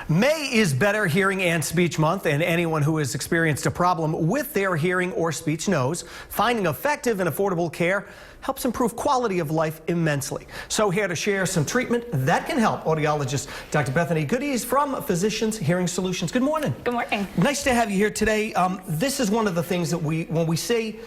May is Better Hearing and Speech Month, and anyone who has experienced a problem with their hearing or speech knows finding effective and affordable care helps improve quality of life immensely. So here to share some treatment that can help, audiologist Dr. Bethany Goodes from Physicians Hearing Solutions. Good morning. Good morning. Nice to have you here today. This is one of the things that when we say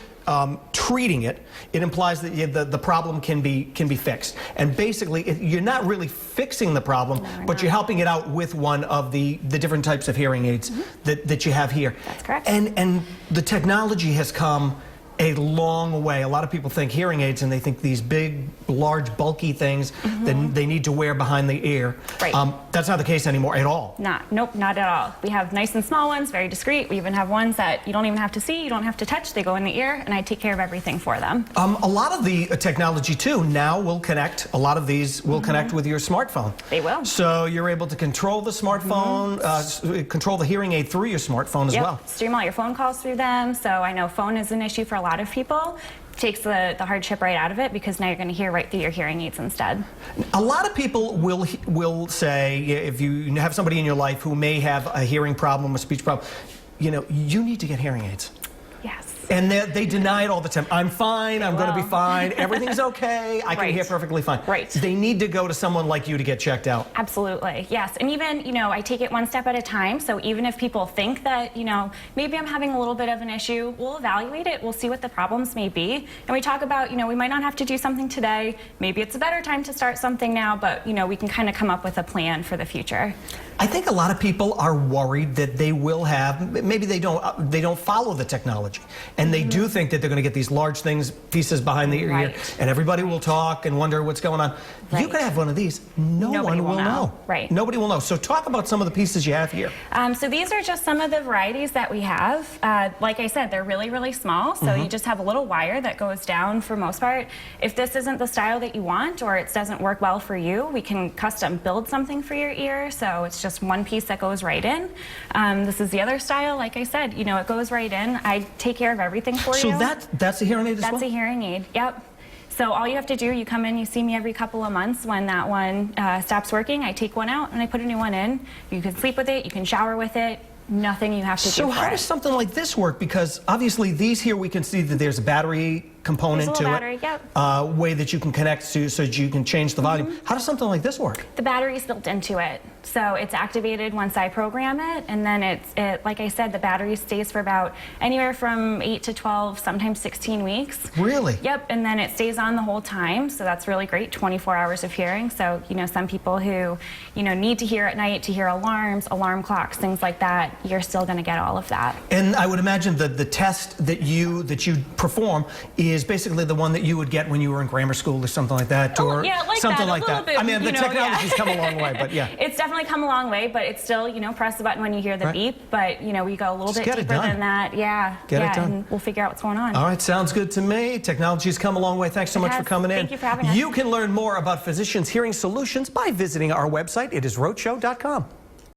treating it, it implies that the problem can be fixed. And basically, you're not really fixing the problem, but you're helping it out with one of the different types of hearing aids that you have here. That's correct. And the technology has come a long way. A lot of people think hearing aids and they think these big, large, bulky things that they need to wear behind the ear. Right. That's not the case anymore at all. Nope, not at all. We have nice and small ones, very discreet. We even have ones that you don't even have to see, you don't have to touch. They go in the ear, and I take care of everything for them. A lot of the technology, too, now will connect. A lot of these will connect with your smartphone. They will. So you're able to control the smartphone, control the hearing aid through your smartphone as well. Stream all your phone calls through them. So I know phone is an issue for a lot of people. Takes the hardship right out of it, because now you're going to hear right through your hearing aids instead. A lot of people will say, if you have somebody in your life who may have a hearing problem, a speech problem, you know, you need to get hearing aids. Yes. And they deny it all the time. I'm fine, I'm going to be fine, everything's okay, I can hear perfectly fine. Right. They need to go to someone like you to get checked out. Absolutely, yes. And even, you know, I take it one step at a time. So even if people think that, you know, maybe I'm having a little bit of an issue, we'll evaluate it, we'll see what the problems may be. And we talk about, you know, we might not have to do something today. Maybe it's a better time to start something now, but, you know, we can kind of come up with a plan for the future. I think a lot of people are worried that they will have, maybe they don't follow the technology, and they do think that they're going to get these large pieces behind the ear, and everybody will talk and wonder what's going on. You could have one of these, nobody will know. Right. Nobody will know. So talk about some of the pieces you have here. So these are just some of the varieties that we have. Like I said, they're really, really small, so you just have a little wire that goes down for most part. If this isn't the style that you want, or it doesn't work well for you, we can custom build something for your ear, so it's just one piece that goes right in. This is the other style. Like I said, you know, it goes right in. I take care of everything for you. So that's a hearing aid as well? That's a hearing aid, yep. So all you have to do, you come in, you see me every couple of months. When that one stops working, I take one out and I put a new one in. You can sleep with it, you can shower with it. Nothing you have to do for it. So how does something like this work? Because obviously these here, we can see that there's a battery component to it. Way that you can connect to so that you can change the volume. How does something like this work? The battery's built into it. So it's activated once I program it, and then it like I said, the battery stays for about anywhere from 8 to 12, sometimes 16 weeks. Really? Yep, and then it stays on the whole time, so that's really great, 24 hours of hearing. So, you know, some people who, you know, need to hear at night to hear alarms, alarm clocks, things like that, you're still going to get all of that. And I would imagine that the test that you perform is basically the one that you would get when you were in grammar school or something like that, or something like that. Bit, I mean, the technology's come a long way, but yeah. It's definitely come a long way, but it's still, you know, press the button when you hear the beep, but, you know, we go a little bit deeper than that. Get it done. And we'll figure out what's going on. All right, sounds good to me. Technology's come a long way. Thanks so much for coming in. Thank you for having us. You can learn more about Physicians Hearing Solutions by visiting our website. It is roadshow.com.